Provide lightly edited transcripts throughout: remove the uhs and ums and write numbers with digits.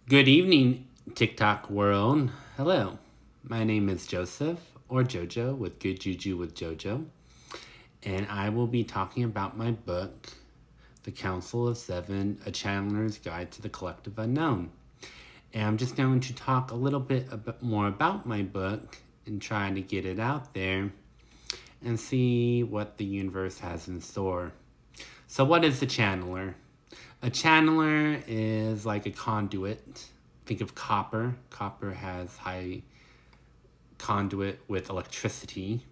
Good evening, TikTok world. Hello, my name is Joseph, or Jojo, with Good Juju with Jojo, and I will be talking about my book, The Council of Seven, A Channeler's Guide to the Collective Unknown. And I'm just going to talk a little bit more about my book and try to get it out there and see what the universe has in store. So what is a channeler? A channeler is like a conduit. Think of copper. Copper has high conduit with electricity.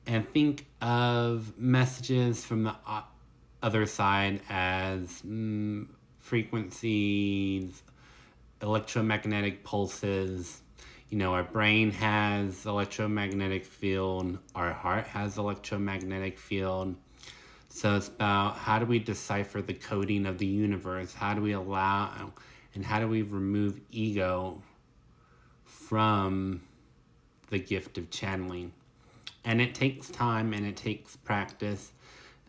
And think of messages from the other side as frequencies, electromagnetic pulses. Our brain has electromagnetic field. Our heart has electromagnetic field. So it's about how do we decipher the coding of the universe? How do we allow and how do we remove ego from the gift of channeling? And it takes time and it takes practice.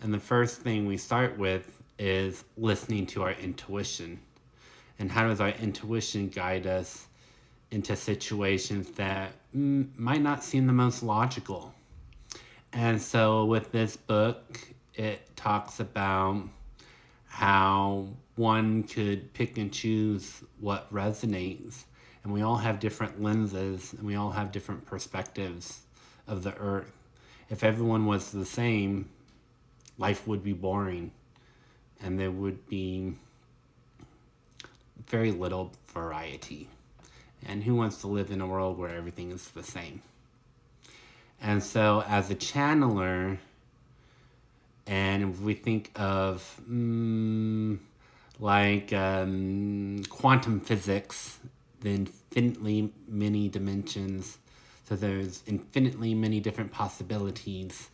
And the first thing we start with is listening to our intuition. And how does our intuition guide us into situations that might not seem the most logical? And so with this book, it talks about how one could pick and choose what resonates. And we all have different lenses and we all have different perspectives of the earth. If everyone was the same, life would be boring and there would be very little variety. And who wants to live in a world where everything is the same? And so as a channeler, and if we think of quantum physics, the infinitely many dimensions, so there's infinitely many different possibilities,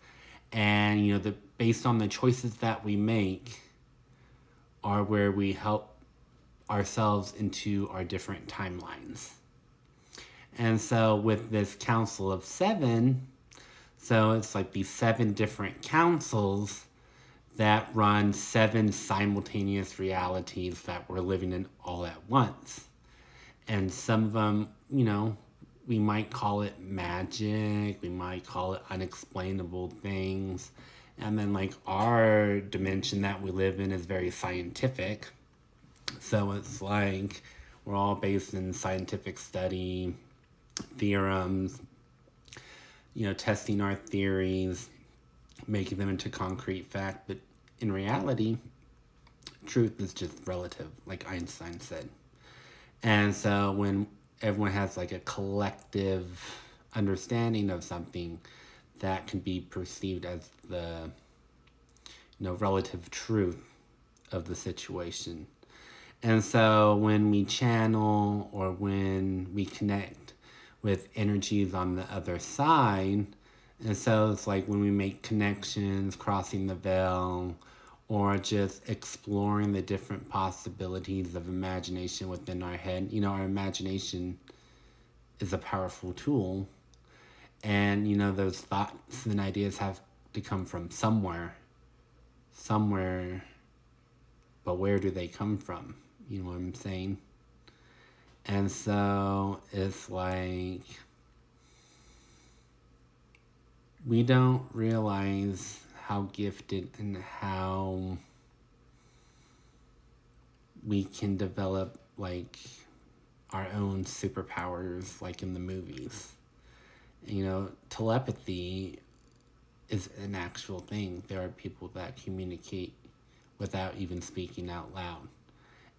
and based on the choices that we make are where we help ourselves into our different timelines. And so with this Council of Seven, so it's like these 7 different councils that run 7 simultaneous realities that we're living in all at once. And some of them, we might call it magic, we might call it unexplainable things. And then like our dimension that we live in is very scientific. So it's like we're all based in scientific study, theorems, testing our theories, making them into concrete fact. But in reality, truth is just relative, like Einstein said. And so when everyone has like a collective understanding of something, that can be perceived as the relative truth of the situation. And so when we channel or when we connect with energies on the other side, and so it's like when we make connections, crossing the veil, or just exploring the different possibilities of imagination within our head. Our imagination is a powerful tool, and those thoughts and ideas have to come from somewhere, but where do they come from? You know what I'm saying? And so it's like we don't realize how gifted and how we can develop like our own superpowers like in the movies. Telepathy is an actual thing. There are people that communicate without even speaking out loud.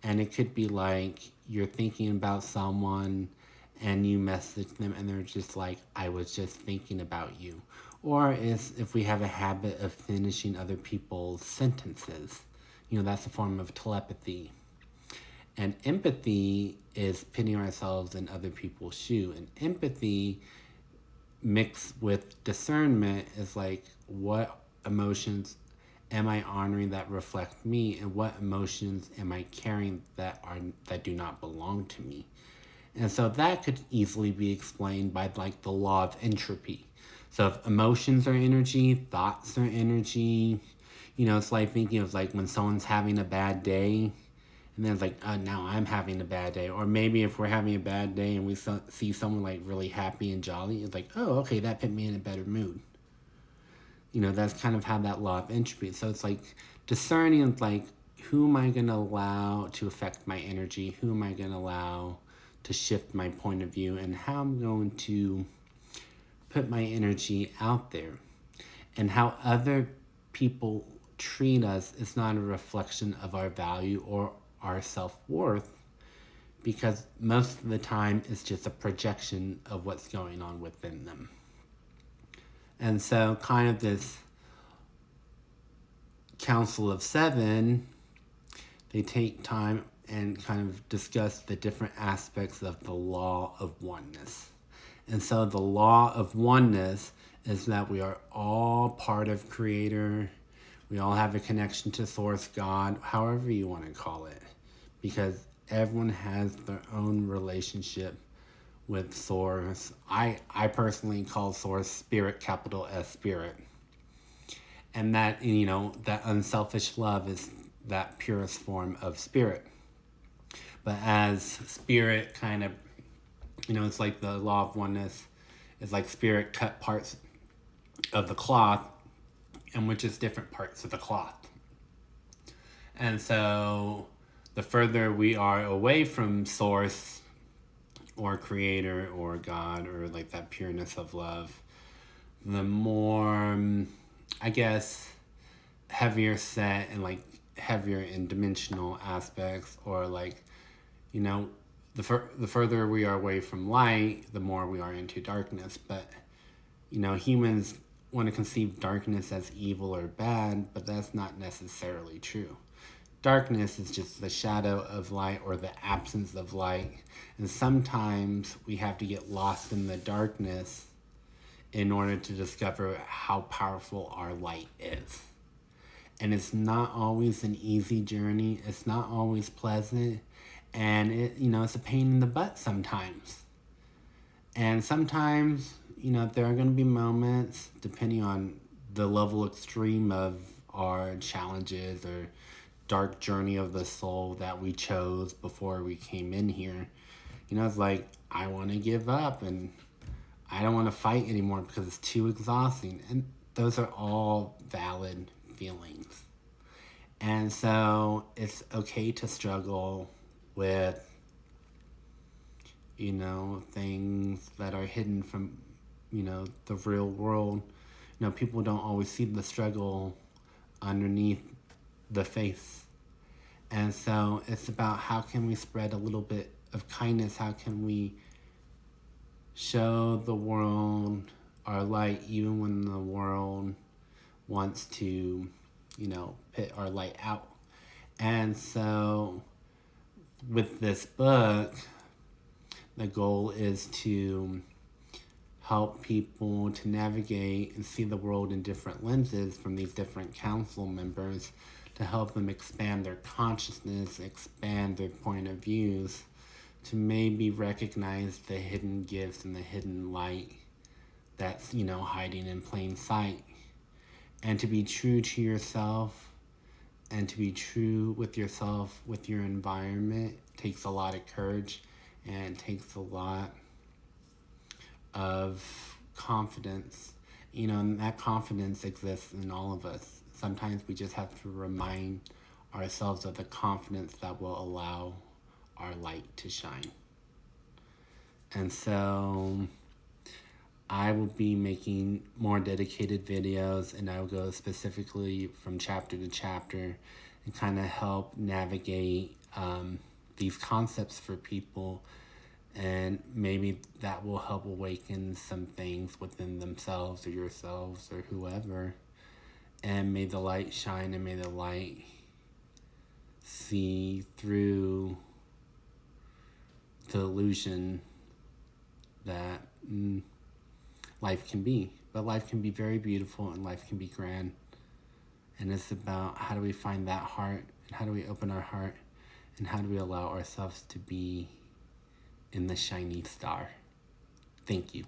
And it could be like you're thinking about someone and you message them and they're just like, I was just thinking about you. Or if we have a habit of finishing other people's sentences, that's a form of telepathy. And empathy is putting ourselves in other people's shoe. And empathy mixed with discernment is like, what emotions am I honoring that reflect me, and what emotions am I carrying that do not belong to me? And so that could easily be explained by like the law of entropy. So if emotions are energy, thoughts are energy, it's like thinking of like when someone's having a bad day And then it's like, now I'm having a bad day. Or maybe if we're having a bad day and we see someone like really happy and jolly, it's like, oh, okay, that put me in a better mood. That's kind of how that law of entropy. So it's like discerning, it's like, who am I going to allow to affect my energy? Who am I going to allow to shift my point of view? And how I'm going to put my energy out there. And how other people treat us is not a reflection of our value or our self-worth, because most of the time it's just a projection of what's going on within them. And so kind of this Council of Seven, they take time and kind of discuss the different aspects of the Law of Oneness. And so the Law of Oneness is that we are all part of Creator. We all have a connection to Source, God, however you want to call it. Because everyone has their own relationship with Source. I personally call Source Spirit, capital S, Spirit. And that, that unselfish love is that purest form of Spirit. But as Spirit kind of, it's like the Law of Oneness is like Spirit cut parts of the cloth, and which is different parts of the cloth. And so the further we are away from Source or Creator or God or like that pureness of love, the more, I guess, heavier set and like heavier in dimensional aspects, or like, the further we are away from light, the more we are into darkness. But, humans want to conceive darkness as evil or bad, but that's not necessarily true. Darkness is just the shadow of light or the absence of light. And sometimes we have to get lost in the darkness in order to discover how powerful our light is. And it's not always an easy journey. It's not always pleasant. And it's a pain in the butt sometimes. And sometimes, there are going to be moments, depending on the level extreme of our challenges or dark journey of the soul that we chose before we came in here. It's like, I want to give up and I don't want to fight anymore because it's too exhausting. And those are all valid feelings. And so it's okay to struggle with, things that are hidden from, the real world. People don't always see the struggle underneath the face. And so it's about how can we spread a little bit of kindness? How can we show the world our light even when the world wants to, put our light out? And so with this book, the goal is to help people to navigate and see the world in different lenses from these different council members, to help them expand their consciousness, expand their point of views, to maybe recognize the hidden gifts and the hidden light that's, hiding in plain sight. And to be true to yourself and to be true with yourself, with your environment, takes a lot of courage and takes a lot of confidence. And that confidence exists in all of us. Sometimes we just have to remind ourselves of the confidence that will allow our light to shine. And so I will be making more dedicated videos, and I will go specifically from chapter to chapter and kind of help navigate these concepts for people. And maybe that will help awaken some things within themselves or yourselves or whoever. And may the light shine, and may the light see through the illusion that life can be. But life can be very beautiful and life can be grand. And it's about how do we find that heart, and how do we open our heart, and how do we allow ourselves to be in the shining star. Thank you.